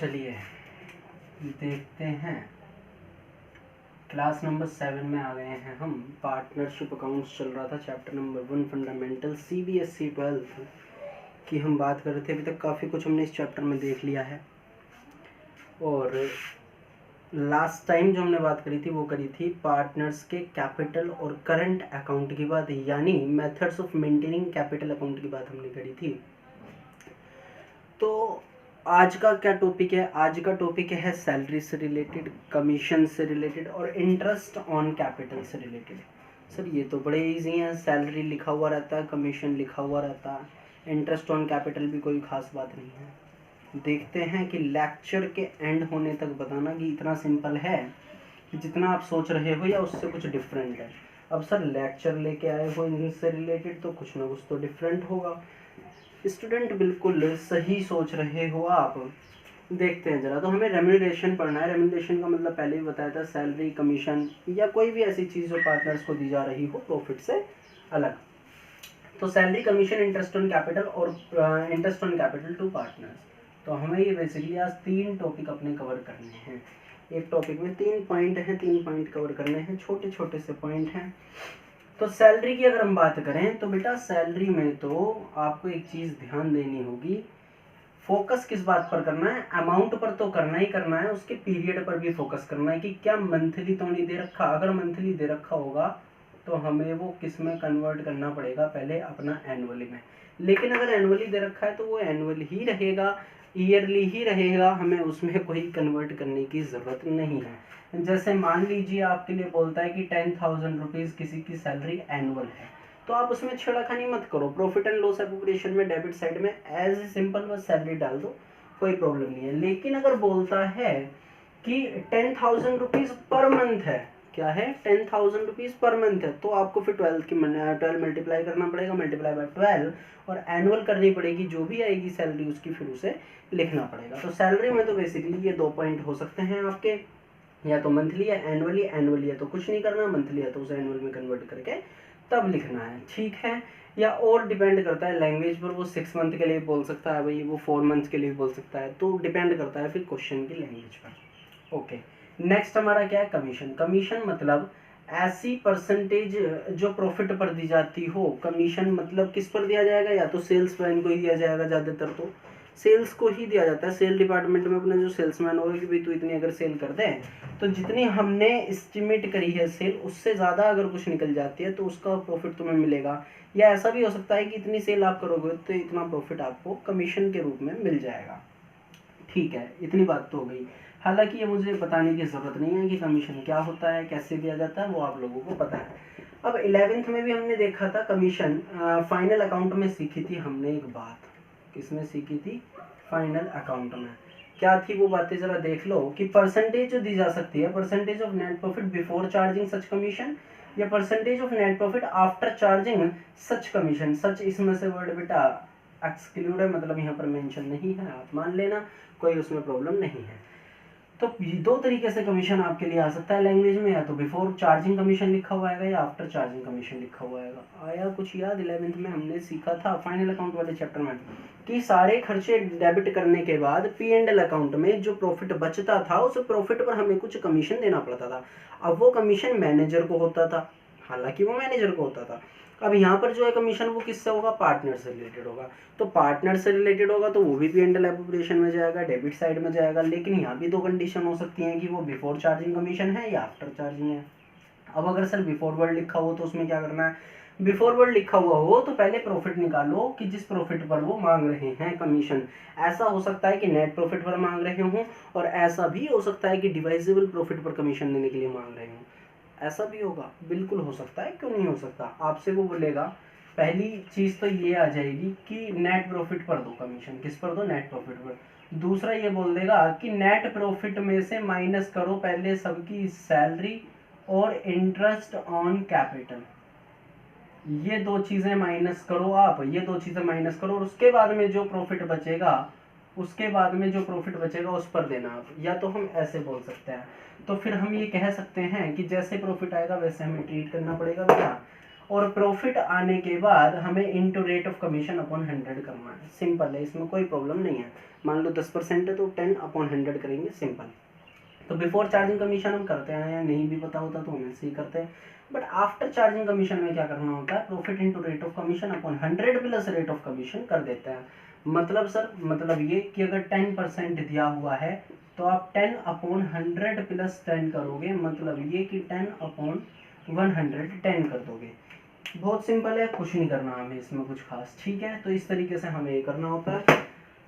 चलिए देखते हैं, क्लास नंबर 7 में आ गए हैं हम। पार्टनरशिप अकाउंट्स चल रहा था, चैप्टर नंबर 1 फंडामेंटल CBSE 12 की हम बात कर रहे थे। अभी तक काफ़ी कुछ हमने इस चैप्टर में देख लिया है और लास्ट टाइम जो हमने बात करी थी वो करी थी पार्टनर्स के कैपिटल और करंट अकाउंट की बात, यानी methods of maintaining capital account की बात हमने करी थी। तो आज का क्या टॉपिक है? आज का टॉपिक है सैलरी से रिलेटेड, कमीशन से रिलेटेड और इंटरेस्ट ऑन कैपिटल से रिलेटेड। सर ये तो बड़े इजी हैं, सैलरी लिखा हुआ रहता है, कमीशन लिखा हुआ रहता है, इंटरेस्ट ऑन कैपिटल भी कोई खास बात नहीं है। देखते हैं कि लेक्चर के एंड होने तक बताना कि इतना सिंपल है कि जितना आप सोच रहे हो या उससे कुछ डिफरेंट है। अब सर लेक्चर लेके आए हो इनसे रिलेटेड तो कुछ ना कुछ तो डिफरेंट होगा। स्टूडेंट बिल्कुल सही सोच रहे हो आप। देखते हैं जरा, तो हमें रेम्यूनरेशन पढ़ना है। रेम्यूनरेशन का मतलब पहले भी बताया था, सैलरी, कमीशन या कोई भी ऐसी चीज़ जो पार्टनर्स को दी जा रही हो प्रॉफिट से अलग। तो salary, commission, interest on capital और interest on capital to partners. तो हमें ये बेसिकली आज 3 टॉपिक अपने कवर करने हैं। एक टॉपिक में 3 पॉइंट हैं, 3 पॉइंट कवर करने हैं, छोटे छोटे से पॉइंट हैं। तो सैलरी की अगर हम बात करें तो बेटा सैलरी में तो आपको एक चीज़ ध्यान देनी होगी, फोकस किस बात पर करना है? अमाउंट पर तो करना ही करना है, उसके पीरियड पर भी फोकस करना है कि क्या मंथली तो नहीं दे रखा। अगर मंथली दे रखा होगा तो हमें वो किस में कन्वर्ट करना पड़ेगा, पहले अपना एनुअली में। लेकिन अगर एनुअली दे रखा है तो वो एनुअल ही रहेगा, ईयरली ही रहेगा, हमें उसमें कोई कन्वर्ट करने की ज़रूरत नहीं है। जैसे मान लीजिए आपके लिए बोलता है कि 10,000 रुपीज़ किसी की सैलरी एनुअल है, तो आप उसमें छेड़खानी मत करो। प्रॉफिट एंड लॉस एप्रोप्रिएशन में डेबिट साइड में एज सिंपल बस सैलरी डाल दो, कोई प्रॉब्लम नहीं है। लेकिन अगर बोलता है कि 10,000 रुपीज़ पर मंथ है, क्या है? 10,000 रुपीज़ पर मंथ है, तो आपको फिर 12 मल्टीप्लाई करना पड़ेगा, मल्टीप्लाई बाय 12, और एनुअल करनी पड़ेगी, जो भी आएगी सैलरी उसकी फिर उसे लिखना पड़ेगा। तो सैलरी में तो बेसिकली ये 2 पॉइंट हो सकते हैं आपके, या तो मंथली या एनुअली। एनुअली है तो कुछ नहीं करना, मंथली है तो उसे एनुअल में कन्वर्ट करके तब लिखना है, ठीक है। या और डिपेंड करता है लैंग्वेज पर, वो 6 मंथ के लिए बोल सकता है भाई, वो 4 मंथ के लिए बोल सकता है, तो डिपेंड करता है फिर क्वेश्चन की लैंग्वेज पर। ओके, नेक्स्ट हमारा क्या है? कमीशन। कमीशन मतलब ऐसी परसेंटेज जो प्रॉफिट पर दी जाती हो। कमीशन मतलब किस पर दिया जाएगा? या तो सेल्स मैन को ही दिया जाएगा, ज़्यादातर तो सेल्स को ही दिया जाता है। सेल डिपार्टमेंट में अपना जो सेल्समैन होगा कि भाई तू इतनी अगर सेल कर दे तो जितनी हमने एस्टिमेट करी है सेल, उससे ज़्यादा अगर कुछ निकल जाती है तो उसका प्रॉफिट तुम्हें मिलेगा। या ऐसा भी हो सकता है कि इतनी सेल आप करोगे तो इतना प्रॉफिट आपको कमीशन के रूप में मिल जाएगा, ठीक है। इतनी बात तो हो गई। हालांकि ये मुझे बताने की ज़रूरत नहीं है कि कमीशन क्या होता है, कैसे दिया जाता है, वो आप लोगों को पता है। अब 11th में भी हमने देखा था कमीशन, फाइनल अकाउंट में सीखी थी हमने एक बात। किसमें सीखी थी? फाइनल अकाउंट में। क्या थी वो बातें जरा देख लो कि परसेंटेज जो दी जा सकती है, percentage of net profit before charging such commission या percentage of net profit after charging such commission. Such इसमें से वर्ड बेटा एक्सक्लूड है, मतलब यहाँ पर मेंशन नहीं है, आप मान लेना, कोई उसमें प्रॉब्लम नहीं है। तो 2 तरीके से कमीशन आपके लिए आ सकता है लैंग्वेज में, या तो बिफोर चार्जिंग कमीशन लिखा हुआ आएगा या आफ्टर चार्जिंग कमीशन लिखा हुआ आएगा। आया कुछ याद? 11th में हमने सीखा था फाइनल अकाउंट वाले चैप्टर में कि सारे खर्चे डेबिट करने के बाद P&L अकाउंट में जो प्रॉफिट बचता था उस प्रॉफिट पर हमें कुछ कमीशन देना पड़ता था। अब वो कमीशन मैनेजर को होता था, हालांकि वो मैनेजर को होता था। अब यहाँ पर जो है कमीशन वो किससे होगा? पार्टनर से रिलेटेड होगा। तो पार्टनर से रिलेटेड होगा तो वो भी P&L एप्रोप्रिएशन में जाएगा, डेबिट साइड में जाएगा। लेकिन यहाँ भी 2 कंडीशन हो सकती हैं कि वो बिफोर चार्जिंग कमीशन है या आफ्टर चार्जिंग है। अब अगर सर बिफोर वर्ड लिखा हो तो उसमें क्या करना है? बिफोर वर्ड लिखा हुआ हो तो पहले प्रॉफिट निकालो कि जिस प्रॉफिट पर वो मांग रहे हैं कमीशन। ऐसा हो सकता है कि नेट प्रॉफिट पर मांग रहे हों, और ऐसा भी हो सकता है कि डिवाइजेबल प्रॉफिट पर कमीशन देने के लिए मांग रहे हों। ऐसा भी होगा, बिल्कुल हो सकता है, क्यों नहीं हो सकता। आपसे वो बोलेगा, पहली चीज़ तो ये आ जाएगी कि नेट प्रॉफिट पर दो कमीशन। किस पर दो? नेट प्रॉफिट पर। दूसरा ये बोल देगा कि नेट प्रॉफिट में से माइनस करो पहले सबकी सैलरी और इंटरेस्ट ऑन कैपिटल। ये 2 चीज़ें माइनस करो आप, ये 2 चीज़ें माइनस करो, और उसके बाद में जो प्रॉफिट बचेगा, उसके बाद में जो प्रॉफिट बचेगा उस पर देना आप। या तो हम ऐसे बोल सकते हैं, तो फिर हम ये कह सकते हैं कि जैसे प्रॉफिट आएगा वैसे हमें ट्रीट करना पड़ेगा बेटा। और प्रॉफिट आने के बाद हमें into rate of commission upon 100 करना है। सिंपल है, इसमें कोई प्रॉब्लम नहीं है। मान लो 10% है तो 10 अपॉन 100 करेंगे, सिंपल। तो बिफोर चार्जिंग कमीशन हम करते हैं, या नहीं भी पता होता तो हम ऐसे ही करते हैं। बट आफ्टर चार्जिंग कमीशन में क्या करना होता है, profit into rate of commission upon 100 plus rate of commission कर देते हैं। मतलब सर, मतलब ये कि अगर 10% दिया हुआ है तो आप 10 अपॉन 100 प्लस 10 करोगे, मतलब ये कि 10 अपॉन 110 कर दोगे। बहुत सिंपल है, कुछ नहीं करना हमें इसमें कुछ खास, ठीक है। तो इस तरीके से हमें ये करना होता है।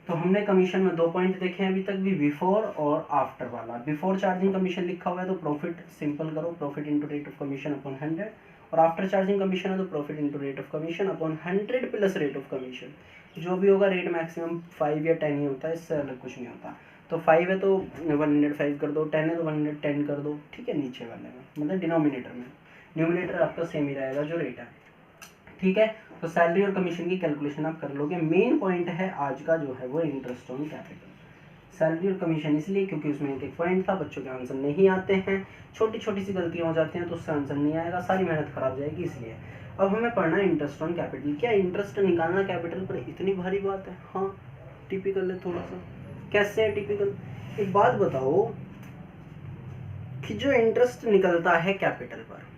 तो हमने कमीशन में 2 पॉइंट देखे हैं अभी तक भी, बिफोर और आफ्टर वाला। बिफोर चार्जिंग कमीशन लिखा हुआ है तो प्रॉफिट सिंपल करो, profit into rate of commission upon 100, और आफ्टर चार्जिंग कमीशन है तो profit into rate of commission upon 100 plus rate of commission. जो भी होगा रेट मैक्सिमम 5 या 10 ही होता है, इससे अलग कुछ नहीं होता। तो 5 है तो 105 कर दो, 10 है तो 110 कर दो, ठीक है, नीचे वाले में मतलब डिनोमिनेटर में। न्यूमिनेटर आपका सेम ही रहेगा जो रेट है, ठीक है। तो सैलरी और कमीशन की कैलकुलेशन आप कर लोगे। मेन पॉइंट है आज का जो है वो इंटरेस्ट ऑन कैपिटल। सैलरी और कमीशन इसलिए क्योंकि उसमें एक एक पॉइंट था, बच्चों के आंसर नहीं आते हैं, छोटी छोटी सी गलतियां हो जाती हैं तो उससे आंसर नहीं आएगा, सारी मेहनत खराब जाएगी। इसलिए अब हमें पढ़ना है इंटरेस्ट ऑन कैपिटल। क्या इंटरेस्ट निकालना कैपिटल पर इतनी भारी बात है? हाँ, टिपिकल है थोड़ा सा। कैसे है टिपिकल? एक बात बताओ कि जो इंटरेस्ट निकलता है कैपिटल पर,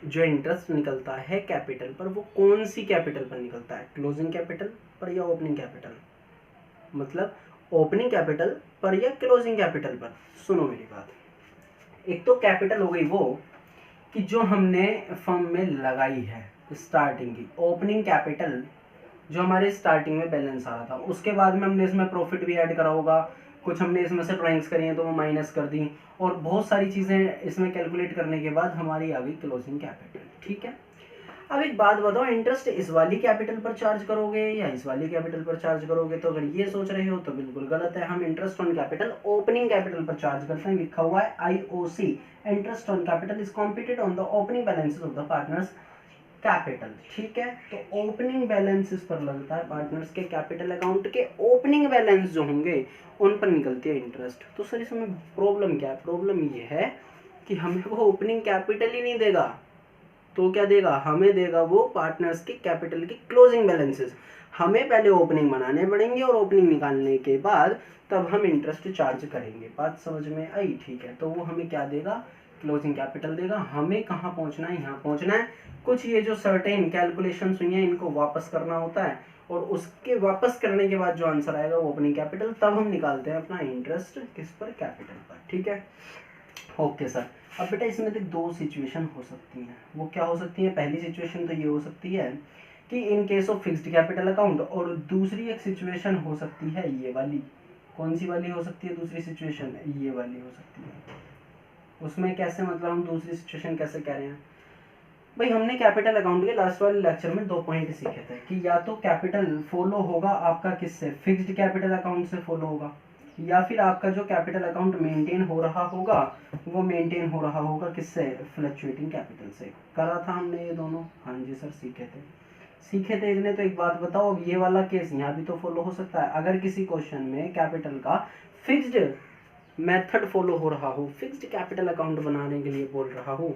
जो इंटरेस्ट निकलता है कैपिटल पर, वो कौन सी कैपिटल पर निकलता है? क्लोजिंग कैपिटल पर या ओपनिंग कैपिटल? मतलब ओपनिंग कैपिटल पर या क्लोजिंग कैपिटल पर? सुनो मेरी बात, एक तो कैपिटल हो गई वो कि जो हमने फर्म में लगाई है स्टार्टिंग की, ओपनिंग कैपिटल जो हमारे स्टार्टिंग में बैलेंस आ रहा था, उसके बाद में हमने इसमें प्रॉफिट भी ऐड करा होगा, कुछ हमने इसमें से ड्राइंग्स करी हैं तो वो माइनस कर दी, और बहुत सारी चीज़ें इसमें कैलकुलेट करने के बाद हमारी आ गई क्लोजिंग कैपिटल, ठीक है। अब एक बात बताओ, इंटरेस्ट इस वाली कैपिटल पर चार्ज करोगे या इस वाली कैपिटल पर चार्ज करोगे? तो अगर ये सोच रहे हो तो बिल्कुल गलत है। हम interest on capital opening capital पर चार्ज करते हैं, लिखा हुआ है IOC, interest on capital is computed on the opening balances of the partners capital, ठीक है। तो ओपनिंग बैलेंसेस पर लगता है, पार्टनर्स के कैपिटल अकाउंट के ओपनिंग बैलेंस जो होंगे उन पर निकलती है इंटरेस्ट। तो सर इसमें प्रॉब्लम क्या है? प्रॉब्लम ये है कि हमें वो ओपनिंग कैपिटल ही नहीं देगा, तो क्या देगा? हमें देगा वो पार्टनर्स के कैपिटल की क्लोजिंग बैलेंसेस। हमें पहले ओपनिंग बनाने पड़ेंगे और ओपनिंग निकालने के बाद तब हम इंटरेस्ट चार्ज करेंगे। बात समझ में आई? ठीक है। तो वो हमें क्या देगा? क्लोजिंग कैपिटल देगा। हमें कहाँ पहुँचना है? यहाँ पहुँचना है। कुछ ये जो सर्टेन कैलकुलेशंस हुई हैं इनको वापस करना होता है, और उसके वापस करने के बाद जो आंसर आएगा वो ओपनिंग कैपिटल, तब हम निकालते हैं अपना इंटरेस्ट किस पर? कैपिटल पर, ठीक है। Okay sir. अब बेटा इसमें से 2 सिचुएशन हो सकती हैं। वो क्या हो सकती है? पहली सिचुएशन तो ये हो सकती है कि in case of fixed capital account, और दूसरी एक सिचुएशन हो सकती है ये वाली। कौन सी वाली हो सकती है दूसरी सिचुएशन? ये वाली हो सकती है। उसमें कैसे, मतलब हम दूसरी सिचुएशन कैसे कह रहे हैं भाई? हमने कैपिटल अकाउंट के लास्ट वाले लेक्चर में 2 पॉइंट सीखे थे कि या तो कैपिटल फॉलो होगा आपका किससे? फिक्स्ड कैपिटल अकाउंट से फॉलो होगा, या फिर आपका जो कैपिटल अकाउंट मेंटेन हो रहा होगा वो मेंटेन हो रहा होगा किससे? फ्लक्चुएटिंग कैपिटल से। करा था हमने ये दोनों? हाँ जी सर, सीखे थे इतने। तो एक बात बताओ, अब ये वाला केस यहाँ भी तो फॉलो हो सकता है। अगर किसी क्वेश्चन में कैपिटल का फिक्स्ड मेथड फॉलो हो रहा हो, फिक्स्ड कैपिटल अकाउंट बनाने के लिए बोल रहा हो,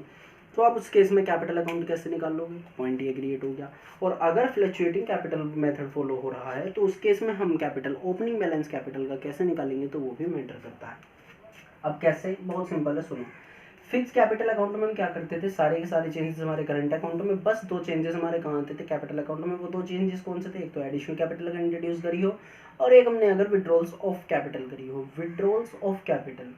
तो आप उस केस में कैपिटल अकाउंट कैसे निकाल लोगे? पॉइंट ये क्रिएट हो गया। और अगर फ्लक्चुएटिंग कैपिटल मेथड फॉलो हो रहा है तो उस केस में हम कैपिटल, ओपनिंग बैलेंस कैपिटल का कैसे निकालेंगे, तो वो भी मैटर करता है। अब कैसे? बहुत सिंपल है, सुनो। फिक्स कैपिटल अकाउंट में हम क्या करते थे? सारे के सारे चेंजेस हमारे करंट अकाउंट में, बस 2 चेंजेस हमारे कहाँ आते थे? कैपिटल अकाउंट में। वो 2 चेंजेस कौन से थे? एक तो एडिशनल कैपिटल अगर इंट्रोड्यूस करी हो, और एक हमने अगर विड्रॉल्स ऑफ कैपिटल करी हो। Withdrawals of capital,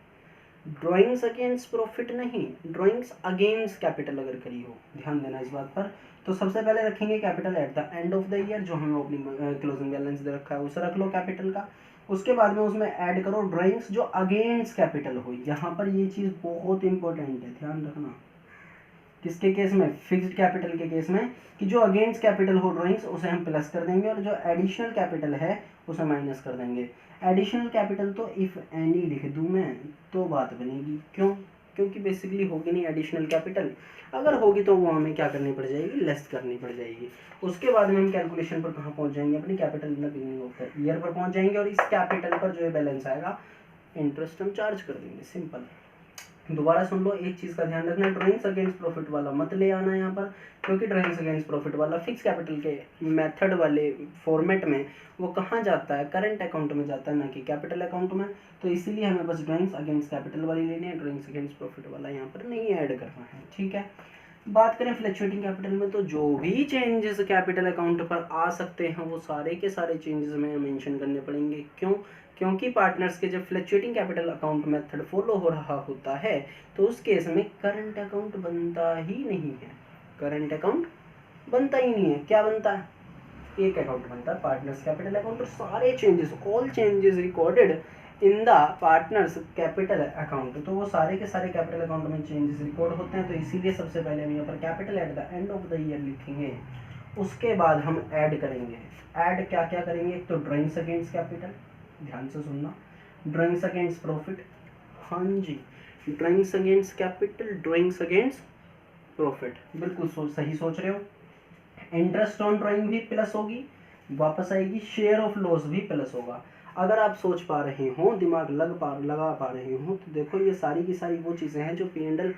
drawings against profit नहीं, ड्राइंग्स अगेंस्ट कैपिटल अगर करी हो, ध्यान देना इस बात पर। तो सबसे पहले रखेंगे capital at the end of the year, जो हमें ओपनिंग क्लोजिंग बैलेंस दे रखा है उसे रख लो कैपिटल का। उसके बाद में उसमें ऐड करो ड्राइंग्स जो अगेंस्ट कैपिटल हो। यहाँ पर ये चीज़ बहुत इंपॉर्टेंट है, ध्यान रखना। किसके केस में? फिक्स्ड कैपिटल के केस में, कि जो अगेंस्ट कैपिटल हो ड्राइंग्स उसे हम प्लस कर देंगे, और जो एडिशनल कैपिटल है उसे माइनस कर देंगे। एडिशनल कैपिटल तो इफ़ एनी लिख दूँ मैं तो बात बनेगी। क्यों? क्योंकि बेसिकली होगी नहीं एडिशनल कैपिटल, अगर होगी तो वो हमें क्या करनी पड़ जाएगी? लेस करनी पड़ जाएगी। उसके बाद में हम कैलकुलेशन पर कहाँ पहुँच जाएंगे? अपनी capital in the beginning of the year पर पहुँच जाएंगे, और इस कैपिटल पर जो है बैलेंस आएगा इंटरेस्ट हम चार्ज कर देंगे। सिंपल। दोबारा सुन लो, एक चीज़ का ध्यान रखना, ड्राइंग्स अगेंस्ट प्रॉफिट वाला मत ले आना यहाँ पर, क्योंकि ड्राइंग्स अगेंस्ट प्रॉफिट वाला फिक्स कैपिटल के मेथड वाले फॉर्मेट में वो कहाँ जाता है, करंट अकाउंट में जाता है, ना कि कैपिटल अकाउंट में। तो इसीलिए हमें बस ड्राइंग्स अगेंस्ट कैपिटल वाली लेनी है, ड्राइंग्स अगेंस्ट प्रॉफिट वाला यहाँ पर नहीं ऐड करना है, ठीक है। बात करें फ्लक्चुएटिंग कैपिटल में, तो जो भी चेंजेस कैपिटल अकाउंट पर आ सकते हैं वो सारे के सारे चेंजेस में मेंशन करने पड़ेंगे। क्यों? क्योंकि पार्टनर्स के जब fluctuating capital account method follow हो रहा होता है तो उस केस में करंट अकाउंट बनता ही नहीं है, करंट अकाउंट बनता ही नहीं है। क्या बनता है? एक अकाउंट बनता है, पार्टनर्स कैपिटल अकाउंट, और सारे changes, all changes recorded in the partners capital account, तो वो सारे के सारे कैपिटल अकाउंट में चेंजेस रिकॉर्ड होते हैं। तो इसीलिए सबसे पहले हम यहाँ पर capital at the end of the year लिखेंगे, उसके बाद हम ऐड करेंगे। ऐड क्या क्या करेंगे? एक तो ड्राइंग्स अगेंस्ट कैपिटल, ध्यान से सुनना, ड्राइंग्स अगेंस्ट प्रॉफिट, हाँ जी, drawings against capital, drawings against profit, बिल्कुल सही सोच रहे हो। इंटरेस्ट ऑन ड्राइंग भी प्लस होगी, वापस आएगी, शेयर ऑफ लॉस भी प्लस होगा। अगर आप सोच पा रहे हो, दिमाग लगा पा रहे हो, तो देखो ये सारी की सारी वो चीज़ें हैं जो P&L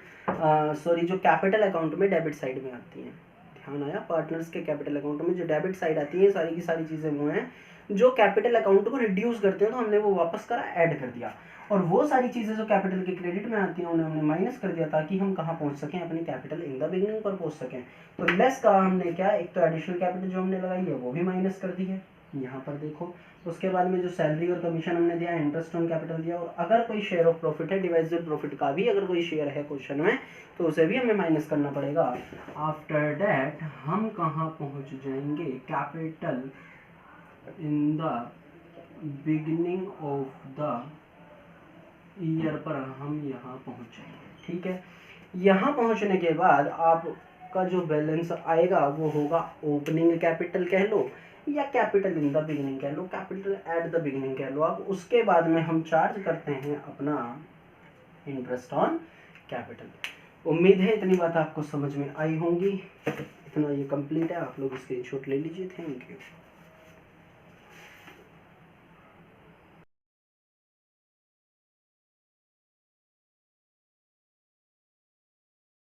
जो कैपिटल अकाउंट में डेबिट साइड में आती हैं। ध्यान आया? पार्टनर्स के कैपिटल अकाउंट में जो डेबिट साइड आती है, सारी की सारी चीज़ें वो हैं जो कैपिटल अकाउंट को रिड्यूस करते हैं, तो हमने वो वापस करा, ऐड कर दिया। और वो सारी चीज़ें जो कैपिटल के क्रेडिट में आती हैं उन्हें हमने माइनस कर दिया, ताकि हम कहाँ पहुँच सकें, अपनी कैपिटल इन द बिगनिंग पर पहुँच सकें। तो लेस का हमने क्या, एक तो एडिशनल कैपिटल जो हमने लगाई है वो भी माइनस कर दी है, यहाँ पर देखो। उसके बाद में जो सैलरी और कमीशन हमने दिया, इंटरेस्ट ऑन कैपिटल दिया, और अगर कोई शेयर ऑफ प्रॉफिट है, डिवाइडेड प्रॉफिट का भी अगर कोई शेयर है क्वेश्चन में, तो उसे भी हमें माइनस करना पड़ेगा। आफ्टर दैट हम कहाँ पहुँच जाएंगे, capital in the beginning of the year पर हम यहाँ पहुँच जाएंगे, ठीक है। यहाँ पहुँचने के बाद आपका जो बैलेंस आएगा वो होगा ओपनिंग कैपिटल कह लो, या कैपिटल इन द बिगिनिंग कह लो, कैपिटल एट द बिगिनिंग कह लो आप। उसके बाद में हम चार्ज करते हैं अपना इंटरेस्ट ऑन कैपिटल। उम्मीद है इतनी बात आपको समझ में आई होंगी। इतना ये कंप्लीट है, आप लोग स्क्रीनशॉट ले लीजिए। Thank you.